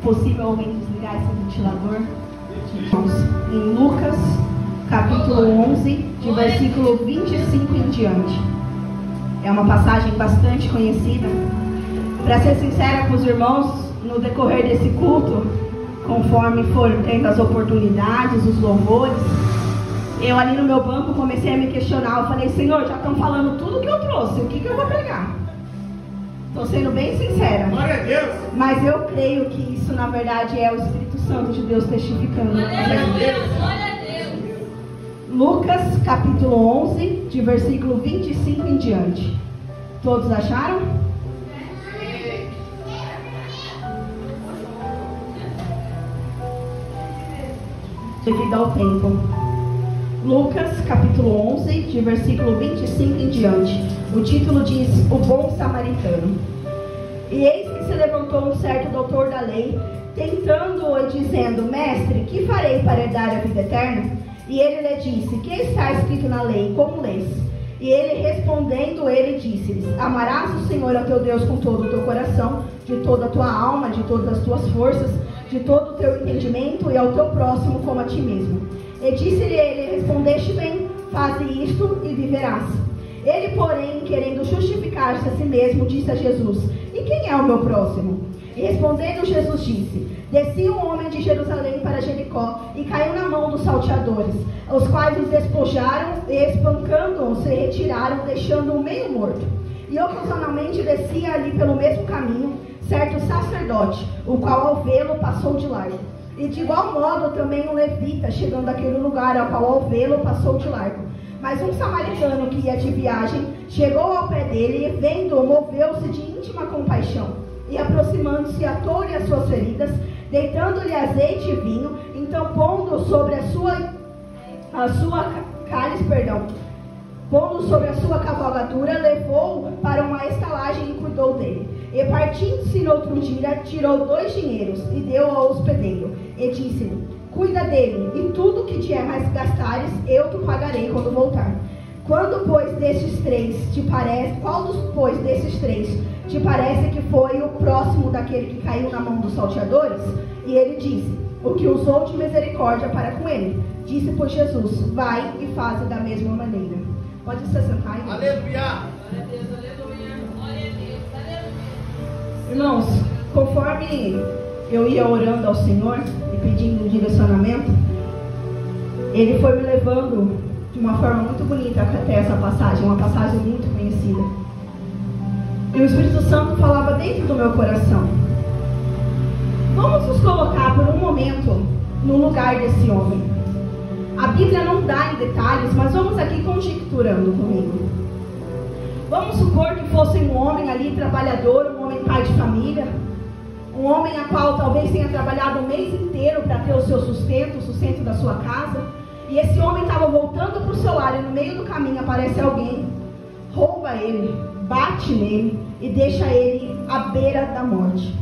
possível alguém desligar esse ventilador? Em Lucas, capítulo 11, de versículo 25 em diante. É uma passagem bastante conhecida. Para ser sincera com os irmãos, no decorrer desse culto, conforme foram tendo as oportunidades, os louvores, eu ali no meu banco comecei a me questionar. Eu falei: Senhor, já estão falando tudo que eu trouxe, o que eu vou pregar? Estou sendo bem sincera. Glória a Deus. Mas eu creio que isso na verdade é o Espírito Santo de Deus testificando. Glória a Deus. Glória a Deus. Lucas capítulo 11, de versículo 25 em diante. Todos acharam? Devido ao tempo. Lucas capítulo 11, de versículo 25 em diante. O título diz: O Bom Samaritano. E eis que se levantou um certo doutor da lei, tentando-o e dizendo: Mestre, que farei para herdar a vida eterna? E ele lhe disse: Que está escrito na lei? Como lês? E ele respondendo, ele disse-lhes: Amarás o Senhor, ao teu Deus, com todo o teu coração, de toda a tua alma, de todas as tuas forças, de todo o teu entendimento, e ao teu próximo como a ti mesmo. E disse-lhe ele: Respondeste bem, faze isto e viverás. Ele, porém, querendo justificar-se a si mesmo, disse a Jesus: E quem é o meu próximo? E respondendo, Jesus disse: Descia um homem de Jerusalém para Jericó e caiu na mão dos salteadores, os quais os despojaram e, espancando-o, se retiraram, deixando-o meio morto. E ocasionalmente descia ali pelo mesmo caminho certo sacerdote, o qual ao vê-lo passou de largo. E de igual modo também um levita, chegando àquele lugar, ao qual ao vê-lo passou de largo. Mas um samaritano que ia de viagem chegou ao pé dele e, vendo-o, moveu-se de íntima compaixão. E aproximando-se, atou-lhe as suas feridas, deitando-lhe azeite e vinho, então pondo sobre pondo sobre a sua cavalgadura, levou-o para uma estalagem e cuidou dele. E partindo-se no outro dia, tirou 2 dinheiros e deu ao hospedeiro, e disse-lhe: Cuida dele, e tudo que te é mais gastares, eu te pagarei quando voltar. Qual dos, pois, desses três te parece que foi o próximo daquele que caiu na mão dos salteadores? E ele disse: O que usou de misericórdia para com ele. Disse, pois, Jesus: Vai e faze da mesma maneira. Pode se sentar, irmão. Aleluia. Glória a Deus, aleluia. Glória a Deus, aleluia. Irmãos, conforme eu ia orando ao Senhor e pedindo um direcionamento, Ele foi me levando de uma forma muito bonita até essa passagem, uma passagem muito conhecida. E o Espírito Santo falava dentro do meu coração: vamos nos colocar por um momento no lugar desse homem. A Bíblia não dá em detalhes, mas vamos aqui conjecturando comigo. Vamos supor que fosse um homem ali trabalhador, um homem pai de família, um homem a qual talvez tenha trabalhado o mês inteiro para ter o seu sustento, o sustento da sua casa. E esse homem estava voltando para o seu lar e no meio do caminho aparece alguém, rouba ele, bate nele e deixa ele à beira da morte.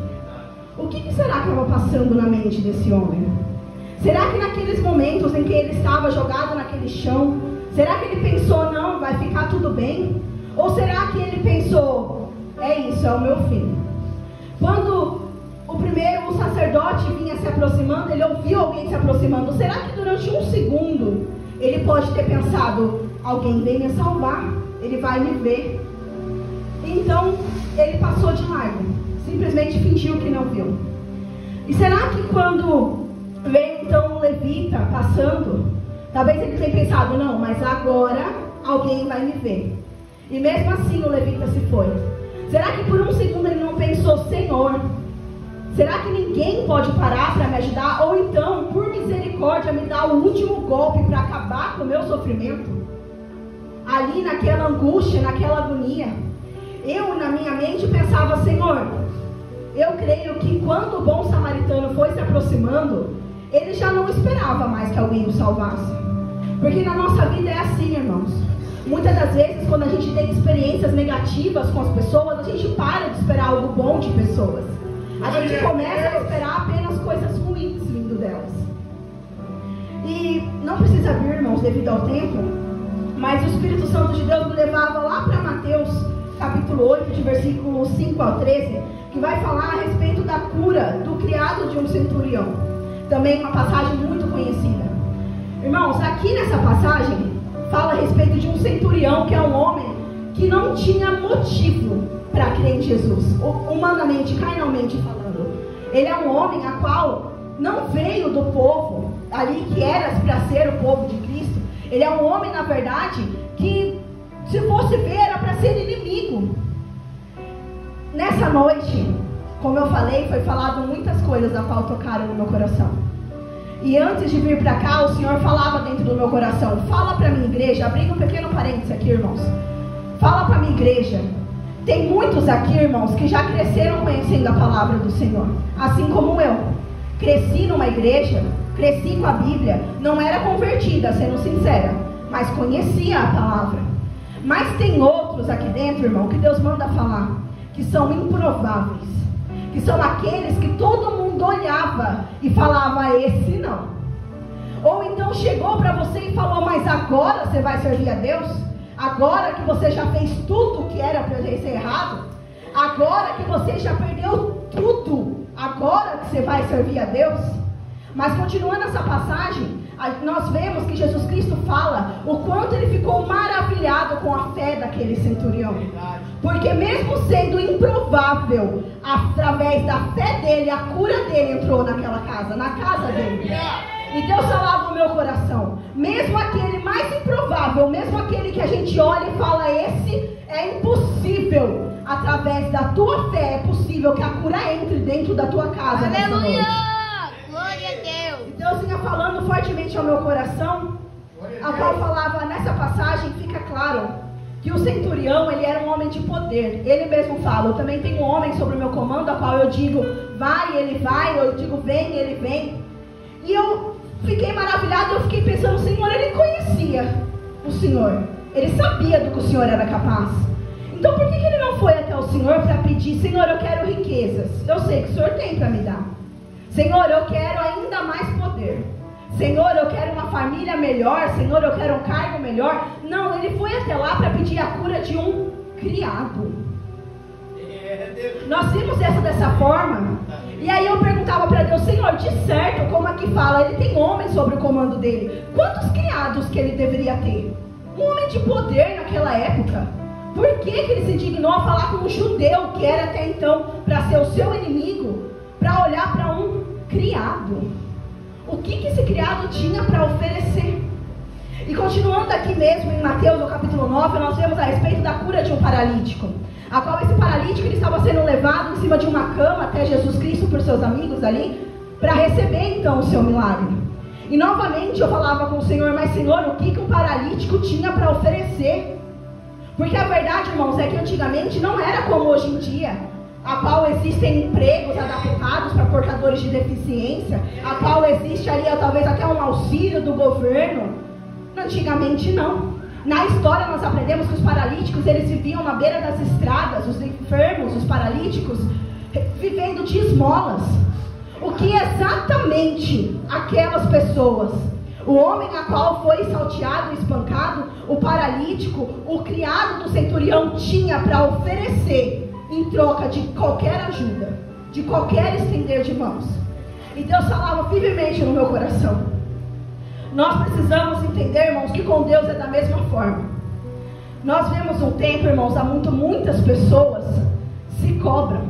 O que será que estava passando na mente desse homem? Será que naqueles momentos em que ele estava jogado naquele chão, será que ele pensou: não, vai ficar tudo bem? Ou será que ele pensou: é isso, é o meu fim? Quando o sacerdote vinha se aproximando, ele ouviu alguém se aproximando. Será que durante um segundo ele pode ter pensado: alguém vem me salvar, ele vai me ver? Então ele passou de largo, simplesmente fingiu que não viu. E será que quando veio então um levita passando, talvez ele tenha pensado: não, mas agora alguém vai me ver? E mesmo assim o levita se foi. Será que por um segundo ele não pensou: Senhor, será que ninguém pode parar para me ajudar? Ou então, por misericórdia, me dá o último golpe para acabar com o meu sofrimento? Ali naquela angústia, naquela agonia, eu na minha mente pensava: Senhor, eu creio que quando o bom samaritano foi se aproximando, ele já não esperava mais que alguém o salvasse. Porque na nossa vida é assim, irmãos. Muitas das vezes, quando a gente tem experiências negativas com as pessoas, a gente para de esperar algo bom de pessoas. A gente começa a esperar apenas coisas ruins vindo delas. E não precisa vir, irmãos, devido ao tempo, mas o Espírito Santo de Deus me levava lá para Mateus, capítulo 8, de versículos 5 ao 13, que vai falar a respeito da cura do criado de um centurião. Também uma passagem muito conhecida. Irmãos, aqui nessa passagem, fala a respeito de um centurião, que é um homem que não tinha motivo para crer em Jesus, humanamente, carnalmente falando. Ele é um homem a qual não veio do povo ali que era para ser o povo de Cristo. Ele é um homem, na verdade, que se fosse ver era para ser inimigo. Nessa noite, como eu falei, foi falado muitas coisas a qual tocaram no meu coração. E antes de vir para cá, o Senhor falava dentro do meu coração: fala para minha igreja, abrindo um pequeno parênteses aqui, irmãos. Fala para minha igreja. Tem muitos aqui, irmãos, que já cresceram conhecendo a palavra do Senhor, assim como eu. Cresci numa igreja, cresci com a Bíblia, não era convertida, sendo sincera, mas conhecia a palavra. Mas tem outros aqui dentro, irmão, que Deus manda falar, que são improváveis, que são aqueles que todo mundo olhava e falava: esse não. Ou então chegou para você e falou: mas agora você vai servir a Deus? Agora que você já fez tudo que era para ser errado? Agora que você já perdeu tudo, agora que você vai servir a Deus? Mas continuando essa passagem, nós vemos que Jesus Cristo fala o quanto ele ficou maravilhado com a fé daquele centurião. Porque mesmo sendo improvável, através da fé dele, a cura dele entrou naquela casa, na casa dele. E Deus falava no meu coração, mesmo aquele mais improvável, mesmo aquele que a gente olha e fala: esse é impossível, através da tua fé é possível que a cura entre dentro da tua casa. Aleluia! Glória a Deus! E Deus vinha falando fortemente ao meu coração, a qual falava nessa passagem, fica claro que o centurião, ele era um homem de poder. Ele mesmo fala: eu também tenho um homem sobre o meu comando, a qual eu digo vai, ele vai, eu digo vem, ele vem. E eu fiquei maravilhado, eu fiquei pensando: Senhor, ele conhecia o Senhor, ele sabia do que o Senhor era capaz. Então por que ele não foi até o Senhor para pedir: Senhor, eu quero riquezas, eu sei que o Senhor tem para me dar. Senhor, eu quero ainda mais poder. Senhor, eu quero uma família melhor. Senhor, eu quero um cargo melhor. Não, ele foi até lá para pedir a cura de um criado. Nós vimos dessa forma. E aí eu perguntava para Deus: Senhor, de certo, como aqui fala, ele tem homem sobre o comando dele. Quantos criados que ele deveria ter? Um homem de poder naquela época. Por que ele se dignou a falar com um judeu, que era até então para ser o seu inimigo, para olhar para um criado? O que esse criado tinha para oferecer? E continuando aqui mesmo em Mateus, no capítulo 9, nós vemos a respeito da cura de um paralítico, a qual esse paralítico ele estava sendo levado em cima de uma cama até Jesus Cristo por seus amigos ali, para receber então o seu milagre. E novamente eu falava com o Senhor: mas Senhor, o que um paralítico tinha para oferecer? Porque a verdade, irmãos, é que antigamente não era como hoje em dia, a qual existem empregos adaptados para portadores de deficiência, a qual existe ali talvez até um auxílio do governo. Antigamente não. Na história nós aprendemos que os paralíticos, eles viviam na beira das estradas, os enfermos, os paralíticos, vivendo de esmolas. O que exatamente aquelas pessoas, o homem a qual foi salteado e espancado, o paralítico, o criado do centurião, tinha para oferecer em troca de qualquer ajuda, de qualquer estender de mãos? E Deus falava firmemente no meu coração: nós precisamos entender, irmãos, que com Deus é da mesma forma. Nós vemos um tempo, irmãos, há muitas pessoas se cobram: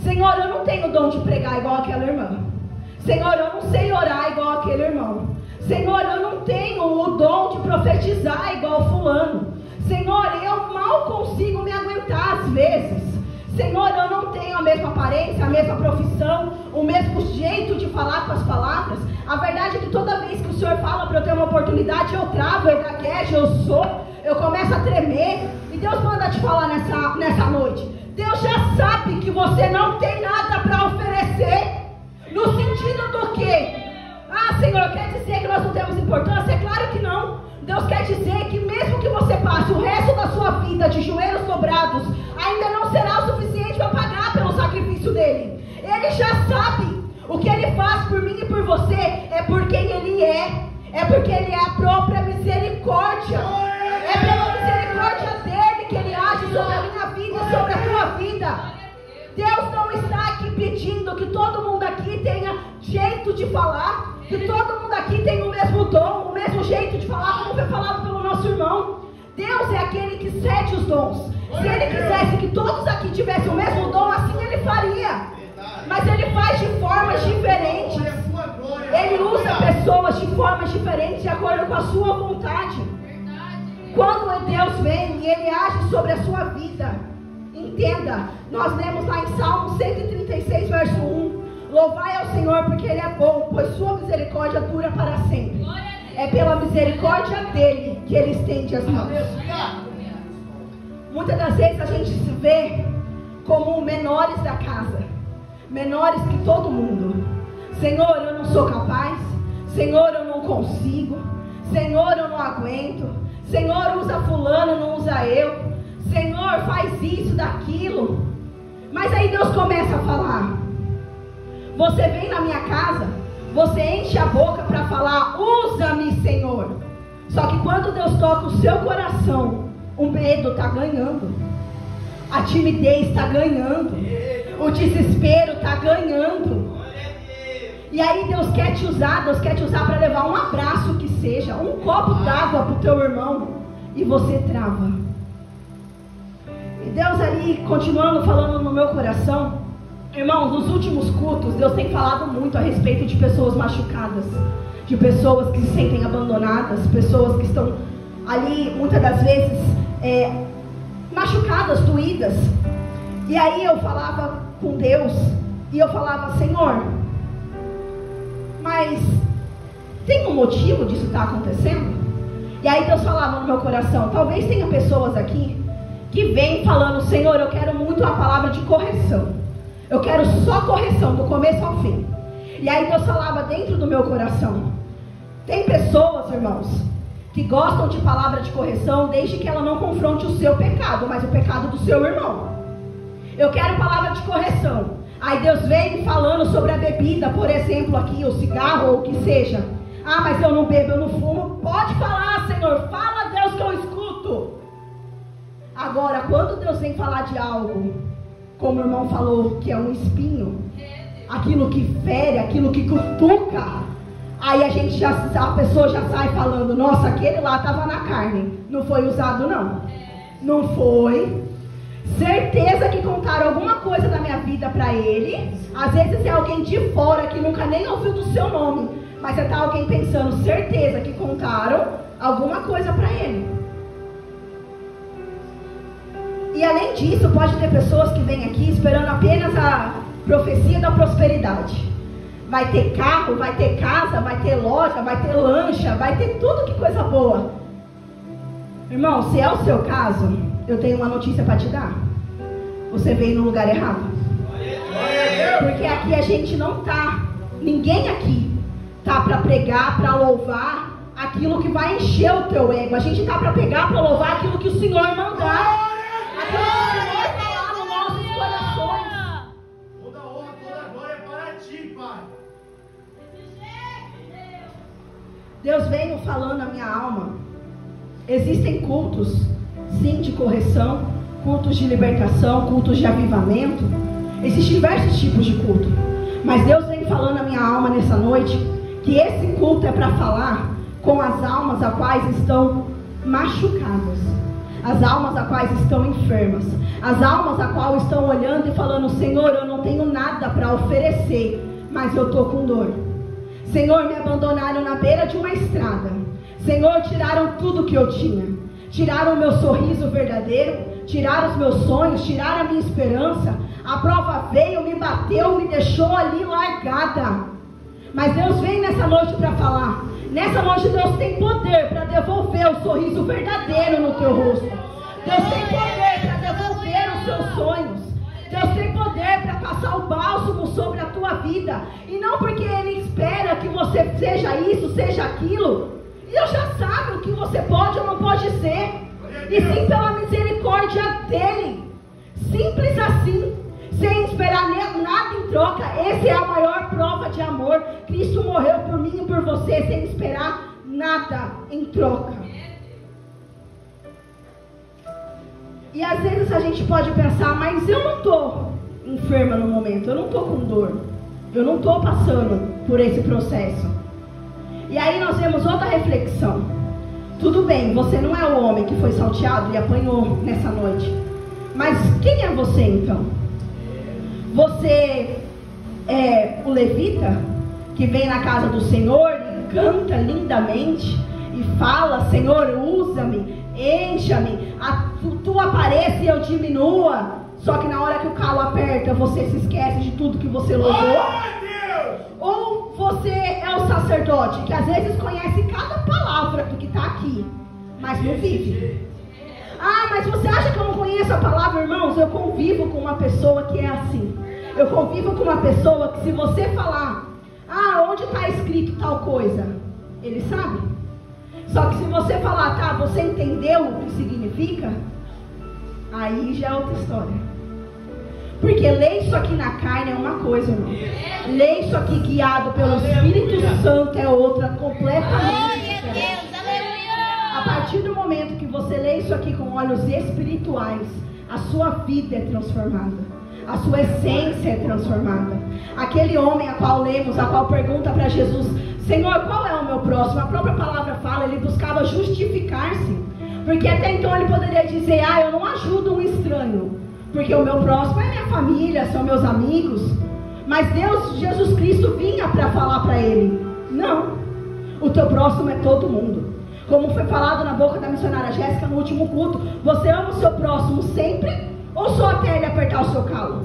Senhor, eu não tenho o dom de pregar igual aquela irmã. Senhor, eu não sei orar igual aquele irmão. Senhor, eu não tenho o dom de profetizar igual fulano. Senhor, eu mal consigo me aguentar às vezes. Senhor, eu não tenho a mesma aparência, a mesma profissão, o mesmo jeito de falar com as palavras. A verdade é que toda vez que o Senhor fala para eu ter uma oportunidade, eu travo, eu gaguejo, eu começo a tremer. E Deus manda te falar nessa noite: Deus já sabe que você não tem nada para oferecer. No sentido do quê? Ah, Senhor, quer dizer que nós não temos importância? É claro que não. Deus quer dizer que mesmo que você passe o resto da sua vida de joelhos dobrados, ainda não será o suficiente para pagar pelo sacrifício dele. Ele já sabe o que ele faz por mim e por você. É por quem ele é. É porque ele é a própria misericórdia. É pela misericórdia dele que ele age sobre a minha vida. Deus não está aqui pedindo que todo mundo aqui tenha jeito de falar, que todo mundo aqui tenha o mesmo dom, o mesmo jeito de falar, como foi falado pelo nosso irmão. Deus é aquele que cede os dons. Se Ele quisesse que todos aqui tivessem o mesmo dom, assim Ele faria. Mas Ele faz de formas diferentes. Ele usa pessoas de formas diferentes de acordo com a sua vontade. Quando Deus vem e Ele age sobre a sua vida, entenda, nós lemos lá em Salmo 136, verso 1. Louvai ao Senhor porque Ele é bom, pois sua misericórdia dura para sempre. É pela misericórdia dEle que Ele estende as mãos. Muitas das vezes a gente se vê como menores da casa, menores que todo mundo. Senhor, eu não sou capaz. Senhor, eu não consigo. Senhor, eu não aguento. Senhor, usa fulano, não usa eu. Senhor, faz isso, daquilo. Mas aí Deus começa a falar. Você vem na minha casa, você enche a boca para falar, usa-me, Senhor. Só que quando Deus toca o seu coração, o medo está ganhando, a timidez está ganhando, o desespero está ganhando. E aí Deus quer te usar para levar um abraço que seja, um copo d'água para o teu irmão, e você trava. E Deus ali, continuando falando no meu coração, irmãos, nos últimos cultos, Deus tem falado muito a respeito de pessoas machucadas, de pessoas que se sentem abandonadas, pessoas que estão ali, muitas das vezes, machucadas, doídas. E aí eu falava com Deus, e eu falava, Senhor, mas tem um motivo disso estar acontecendo? E aí Deus falava no meu coração, talvez tenha pessoas aqui que vêm falando, Senhor, eu quero muito a palavra de correção. Eu quero só correção, do começo ao fim. E aí Deus falava dentro do meu coração, tem pessoas, irmãos, que gostam de palavra de correção desde que ela não confronte o seu pecado, mas o pecado do seu irmão. Eu quero palavra de correção. Aí Deus veio falando sobre a bebida, por exemplo aqui, o cigarro ou o que seja. Ah, mas eu não bebo, eu não fumo. Pode falar, Senhor, fala, Deus, que eu escuto. Agora, quando Deus vem falar de algo, como o irmão falou, que é um espinho, aquilo que fere, aquilo que cutuca, aí a pessoa já sai falando, nossa, aquele lá estava na carne, não foi usado não. Não foi. Certeza que contaram alguma coisa da minha vida para ele. Às vezes é alguém de fora que nunca nem ouviu do seu nome, mas é alguém pensando, certeza que contaram alguma coisa para ele. E além disso, pode ter pessoas que vêm aqui esperando apenas a profecia da prosperidade. Vai ter carro, vai ter casa, vai ter loja, vai ter lancha, vai ter tudo que coisa boa. Irmão, se é o seu caso, eu tenho uma notícia para te dar. Você veio no lugar errado. Porque aqui a gente não tá, ninguém aqui tá para pregar, para louvar aquilo que vai encher o teu ego. A gente tá para pegar, para louvar aquilo que o Senhor mandar. Aquilo que o Senhor falar nos nossos corações. Toda honra, toda glória é para ti, Pai. Deus veio falando na minha alma. Existem cultos, sim, de correção, cultos de libertação, cultos de avivamento. Existem diversos tipos de culto. Mas Deus vem falando na minha alma nessa noite que esse culto é para falar com as almas a quais estão machucadas, as almas a quais estão enfermas, as almas a quais estão olhando e falando, Senhor, eu não tenho nada para oferecer, mas eu estou com dor. Senhor, me abandonaram na beira de uma estrada. Senhor, tiraram tudo que eu tinha. Tiraram o meu sorriso verdadeiro, tiraram os meus sonhos, tiraram a minha esperança. A prova veio, me bateu, me deixou ali largada. Mas Deus vem nessa noite para falar. Nessa noite Deus tem poder para devolver o sorriso verdadeiro no teu rosto. Deus tem poder para devolver os seus sonhos. Deus tem poder para passar o bálsamo sobre a tua vida. E não porque Ele espera que você seja isso, seja aquilo. Deus já sabe o que você pode ou não pode ser. E sim pela misericórdia dEle. Simples assim. Sem esperar nada em troca. Essa é a maior prova de amor. Cristo morreu por mim e por você sem esperar nada em troca. E às vezes a gente pode pensar, mas eu não estou enferma no momento, eu não estou com dor, eu não estou passando por esse processo. E aí nós vemos outra reflexão. Tudo bem, você não é o homem que foi salteado e apanhou nessa noite, mas quem é você então? Você é o levita que vem na casa do Senhor e canta lindamente e fala: Senhor, usa-me, encha-me, tu apareça e eu diminua. Só que na hora que o calo aperta, você se esquece de tudo que você louvou. Ou você é o sacerdote que às vezes conhece cada palavra do que está aqui, mas não vive. Ah, mas você acha que eu não conheço a palavra, irmãos? Eu convivo com uma pessoa que é assim. Eu convivo com uma pessoa que, se você falar, onde está escrito tal coisa, ele sabe. Só que se você falar, tá, você entendeu o que significa, aí já é outra história. Porque ler isso aqui na carne é uma coisa, irmão. Ler isso aqui guiado pelo Espírito Santo é outra, completamente diferente. A partir do momento que você lê isso aqui com olhos espirituais, a sua vida é transformada, a sua essência é transformada. Aquele homem a qual lemos, a qual pergunta para Jesus: Senhor, qual é o meu próximo? A própria palavra fala, ele buscava justificar-se, porque até então ele poderia dizer: eu não ajudo um estranho, porque o meu próximo é minha família, são meus amigos. Mas Deus, Jesus Cristo, vinha para falar para ele: não, o teu próximo é todo mundo. Como foi falado na boca da missionária Jéssica no último culto, você ama o seu próximo sempre ou só até ele apertar o seu calo?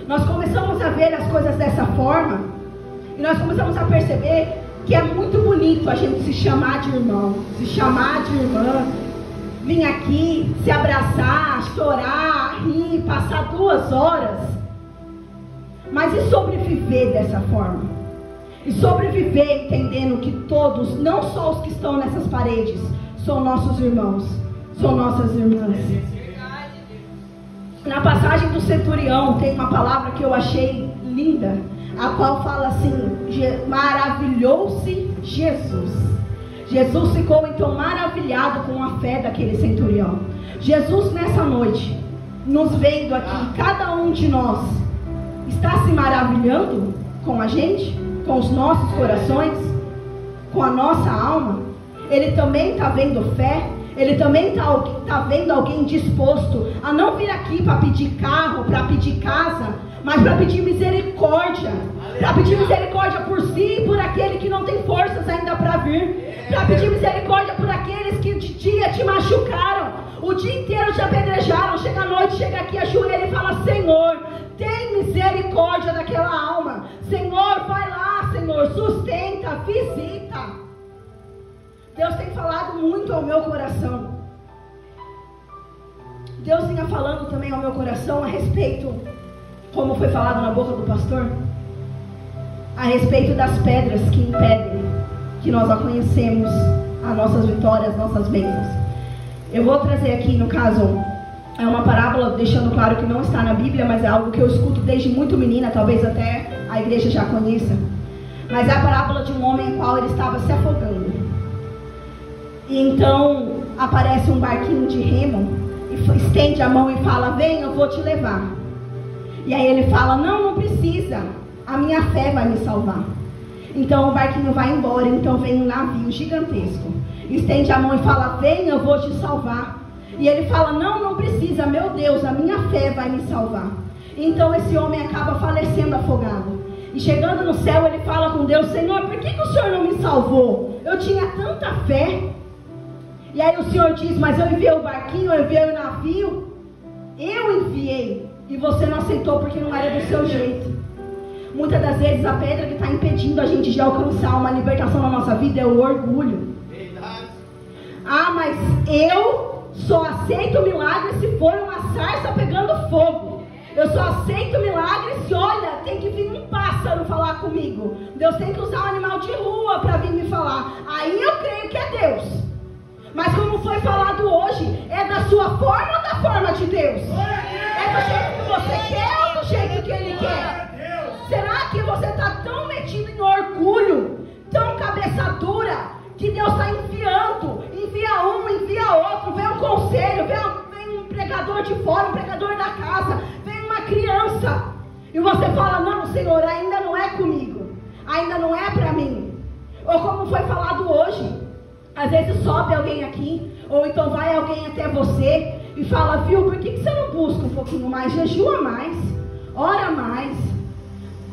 Nós começamos a ver as coisas dessa forma e nós começamos a perceber que é muito bonito a gente se chamar de irmão, se chamar de irmã, vir aqui, se abraçar, chorar, rir, passar 2 horas. Mas e sobreviver dessa forma? E sobreviver entendendo que todos, não só os que estão nessas paredes, são nossos irmãos, são nossas irmãs. Na passagem do centurião tem uma palavra que eu achei linda, a qual fala assim: maravilhou-se Jesus. Jesus ficou então maravilhado com a fé daquele centurião. Jesus, nessa noite, nos vendo aqui, cada um de nós está se maravilhando com a gente, com os nossos corações, com a nossa alma. Ele também está vendo fé. Ele também está vendo alguém disposto a não vir aqui para pedir carro, para pedir casa, mas para pedir misericórdia. Para pedir misericórdia por si e por aquele que não tem forças ainda para vir. Para pedir misericórdia por aqueles que de dia te machucaram, o dia inteiro te apedrejaram. Chega à noite, chega aqui, ajoelha e fala: Senhor, tem misericórdia daquela alma. Senhor, vai lá, Senhor, sustenta, visita. Deus tem falado muito ao meu coração. Deus vinha falando também ao meu coração a respeito, como foi falado na boca do pastor, a respeito das pedras que impedem que nós alcancemos as nossas vitórias, as nossas bênçãos. Eu vou trazer aqui, no caso, é uma parábola, deixando claro que não está na Bíblia, mas é algo que eu escuto desde muito menina, talvez até a igreja já conheça. Mas é a parábola de um homem em qual ele estava se afogando. E então aparece um barquinho de remo e estende a mão e fala: vem, eu vou te levar. E aí ele fala: não precisa, a minha fé vai me salvar. Então o barquinho vai embora. Então vem um navio gigantesco, estende a mão e fala: vem, eu vou te salvar. E ele fala: não precisa, meu Deus, a minha fé vai me salvar. Então esse homem acaba falecendo afogado. E chegando no céu ele fala com Deus: Senhor, por que o Senhor não me salvou? Eu tinha tanta fé. E aí o Senhor diz: mas eu enviei o barquinho, eu enviei o navio, eu enviei, e você não aceitou porque não era do seu jeito. Muitas das vezes a pedra que está impedindo a gente de alcançar uma libertação na nossa vida é o orgulho. Mas eu só aceito milagre se for uma sarça pegando fogo. Eu só aceito milagre se, olha, tem que vir um pássaro falar comigo. Deus tem que usar um animal de rua para vir me falar. Aí eu creio que é Deus. Mas como foi falado hoje, é da sua forma ou da forma de Deus? É do jeito que você quer ou do jeito que Ele quer? Será que você está tão metido em orgulho, tão cabeça dura, que Deus está enviando? Envia um, envia outro, vem um conselho, vem pregador de fora, um pregador da casa, vem uma criança, e você fala, não, Senhor, ainda não é comigo, ainda não é para mim. Ou como foi falado hoje, às vezes sobe alguém aqui, ou então vai alguém até você e fala, viu, por que você não busca um pouquinho mais, jejua mais, ora mais,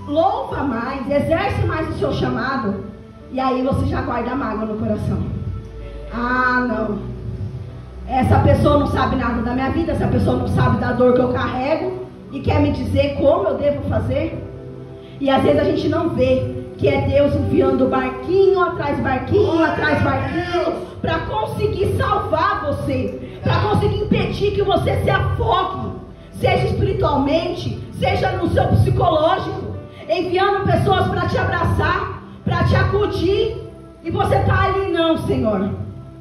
louva mais, exerce mais o seu chamado, e aí você já guarda a mágoa no coração. Ah, não, essa pessoa não sabe nada da minha vida, essa pessoa não sabe da dor que eu carrego e quer me dizer como eu devo fazer. E às vezes a gente não vê que é Deus enviando barquinho atrás barquinho, para conseguir salvar você, para conseguir impedir que você se afogue, seja espiritualmente, seja no seu psicológico, enviando pessoas para te abraçar, para te acudir, e você está ali, não, Senhor,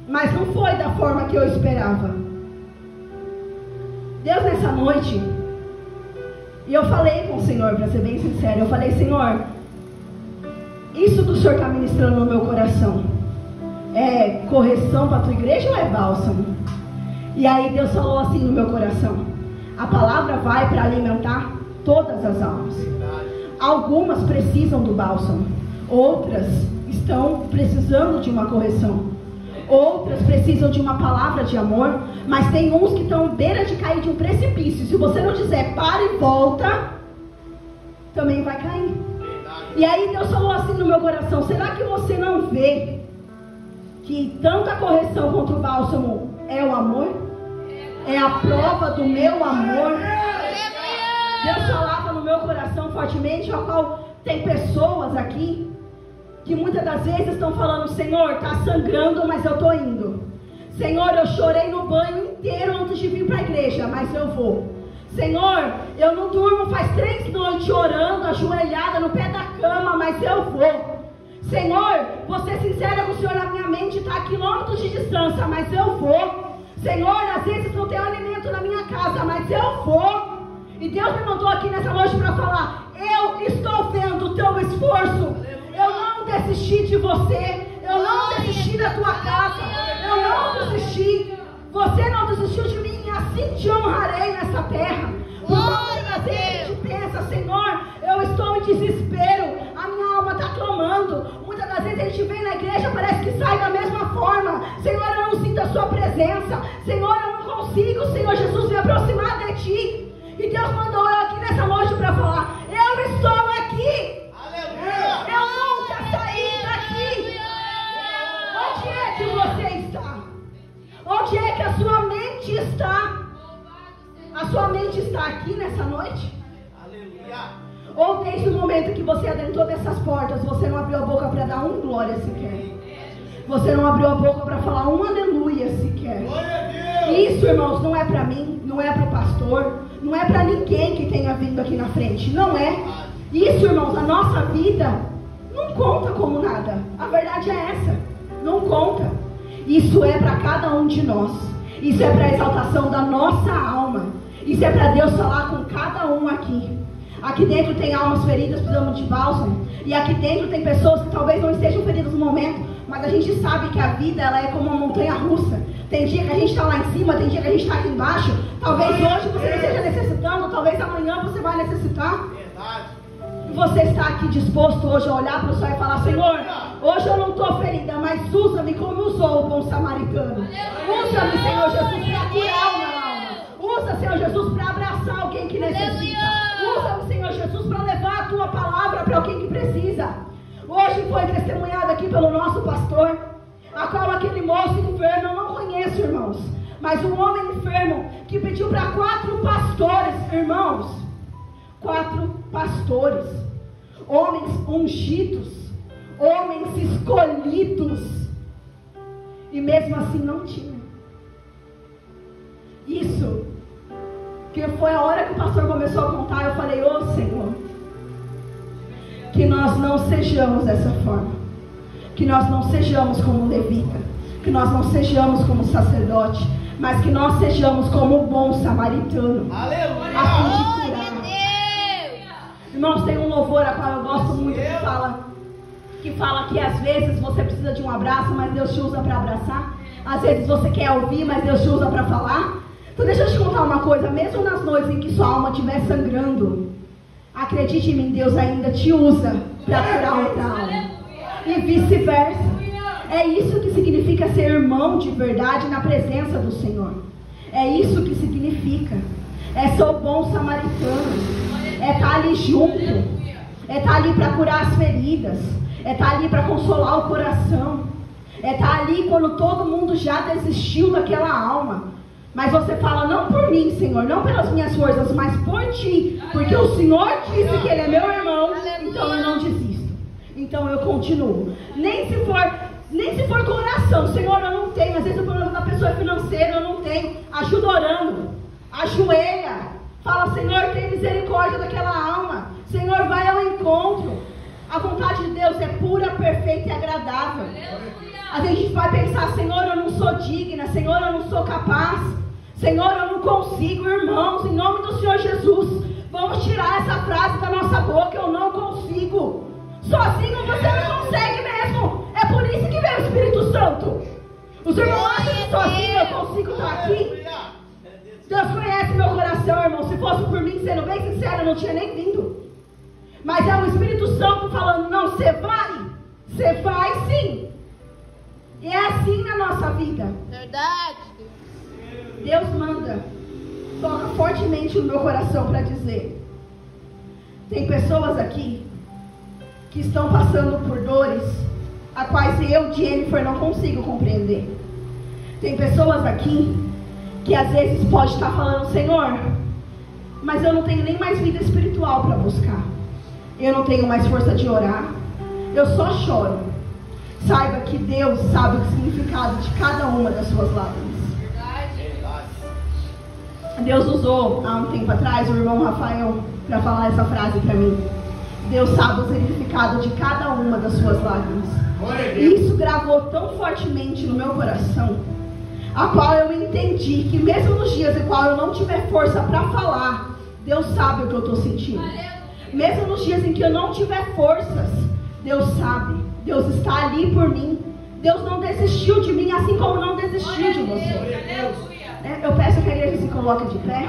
mas não foi da forma que eu esperava. Deus, nessa noite, e eu falei com o Senhor, para ser bem sincero, eu falei, Senhor, isso que o Senhor está ministrando no meu coração é correção para a tua igreja ou é bálsamo? E aí Deus falou assim no meu coração, a palavra vai para alimentar todas as almas. Algumas precisam do bálsamo, outras estão precisando de uma correção, outras precisam de uma palavra de amor, mas tem uns que estão à beira de cair de um precipício. Se você não dizer para e volta, também vai cair. E aí Deus falou assim no meu coração, será que você não vê que tanto a correção contra o bálsamo é o amor? É a prova do meu amor? Deus falava no meu coração fortemente, ao qual tem pessoas aqui que muitas das vezes estão falando, Senhor, está sangrando, mas eu estou indo. Senhor, eu chorei no banho inteiro antes de vir para a igreja, mas eu vou. Senhor, eu não durmo faz 3 noites orando, ajoelhada no pé da cama, mas eu vou. Senhor, vou ser sincera com o Senhor, a minha mente está a quilômetros de distância, mas eu vou. Senhor, às vezes não tem alimento na minha casa, mas eu vou. E Deus me mandou aqui nessa noite para falar, eu estou vendo o teu esforço, eu não desisti de você, eu não desisti da tua casa, eu não desisti, você não desistiu de mim, e assim te honrarei nessa terra. Muitas vezes a gente pensa, Senhor, eu estou em desespero, a minha alma está clamando. Muitas das vezes a gente vem na igreja, parece que sai da mesma forma. Senhor, eu não sinto a sua presença, Senhor, eu não consigo, Senhor Jesus, me aproximar de ti. E Deus mandou eu aqui nessa noite para falar, eu estou aqui. Aleluia. Eu nunca saí daqui. Onde é que você está? Onde é que a sua mente está? A sua mente está aqui nessa noite? Aleluia. Ou desde o momento que você adentrou dessas portas, você não abriu a boca para dar um glória sequer? Você não abriu a boca para falar um aleluia sequer? Isso, irmãos, não é para mim, não é para o pastor, não é para ninguém que tenha vindo aqui na frente, não é. Isso, irmãos, a nossa vida não conta como nada. A verdade é essa, não conta. Isso é para cada um de nós. Isso é para a exaltação da nossa alma. Isso é para Deus falar com cada um aqui. Aqui dentro tem almas feridas precisando de bálsamo. E aqui dentro tem pessoas que talvez não estejam feridas no momento, mas a gente sabe que a vida ela é como uma montanha russa. Tem dia que a gente está lá em cima, tem dia que a gente está aqui embaixo. Talvez hoje você não esteja necessitando, talvez amanhã você vai necessitar. E você está aqui disposto hoje a olhar para o céu e falar, Senhor, hoje eu não estou ferida, mas usa-me como usou o bom samaritano. Usa-me, Senhor Jesus, para curar uma alma. Usa, Senhor Jesus, para abraçar alguém que necessita. Usa-me, Senhor Jesus, para levar a tua palavra para alguém que precisa. Hoje foi testemunhado aqui pelo nosso pastor, a qual aquele moço enfermo, eu não conheço, irmãos, mas um homem enfermo que pediu para 4 pastores, irmãos, 4 pastores, homens ungidos, homens escolhidos, e mesmo assim não tinha. Isso, que foi a hora que o pastor começou a contar, eu falei, ô Senhor, que nós não sejamos dessa forma, que nós não sejamos como levita, que nós não sejamos como sacerdote, mas que nós sejamos como o bom samaritano. Aleluia! A fim de curar. Irmãos, tem um louvor a qual eu gosto muito que fala que às vezes você precisa de um abraço, mas Deus te usa para abraçar. Às vezes você quer ouvir, mas Deus te usa para falar. Então deixa eu te contar uma coisa, mesmo nas noites em que sua alma estiver sangrando, acredite em mim, Deus ainda te usa para curar outra alma. E vice-versa. É isso que significa ser irmão de verdade na presença do Senhor. É isso que significa. É ser o bom samaritano. É estar ali junto. É estar ali para curar as feridas. É estar ali para consolar o coração. É estar ali quando todo mundo já desistiu daquela alma. Mas você fala, não por mim, Senhor, não pelas minhas forças, mas por ti. Porque o Senhor disse que Ele é meu irmão, então eu não desisto. Então eu continuo. Nem se for com oração, Senhor, eu não tenho. Às vezes o problema da pessoa é financeiro, eu não tenho. Ajuda orando. Ajoelha. Fala, Senhor, tem misericórdia daquela alma. Senhor, vai ao encontro. A vontade de Deus é pura, perfeita e agradável. Às vezes a gente vai pensar, Senhor, eu não sou digna. Senhor, eu não sou capaz. Senhor, eu não consigo. Irmãos, em nome do Senhor Jesus, vamos tirar essa frase da nossa boca. Eu não consigo. Sozinho você não consegue mesmo. É por isso que vem o Espírito Santo. Os irmãos acham que sozinho eu consigo estar aqui. Deus conhece meu coração, irmão. Se fosse por mim, sendo bem sincero, eu não tinha nem vindo. Mas é o Espírito Santo falando, não, você vai sim. E é assim na nossa vida. Verdade. Deus manda, toca fortemente no meu coração para dizer, tem pessoas aqui que estão passando por dores a quais eu, Jennifer, não consigo compreender. Tem pessoas aqui que às vezes pode estar falando, Senhor, mas eu não tenho nem mais vida espiritual para buscar. Eu não tenho mais força de orar. Eu só choro. Saiba que Deus sabe o significado de cada uma das suas lágrimas. Deus usou há um tempo atrás o irmão Rafael para falar essa frase para mim. Deus sabe o significado de cada uma das suas lágrimas. E isso gravou tão fortemente no meu coração, a qual eu entendi que mesmo nos dias em qual eu não tiver força para falar, Deus sabe o que eu estou sentindo. Mesmo nos dias em que eu não tiver forças, Deus sabe. Deus está ali por mim. Deus não desistiu de mim, assim como não desistiu de você. Eu peço que a igreja se coloque de pé.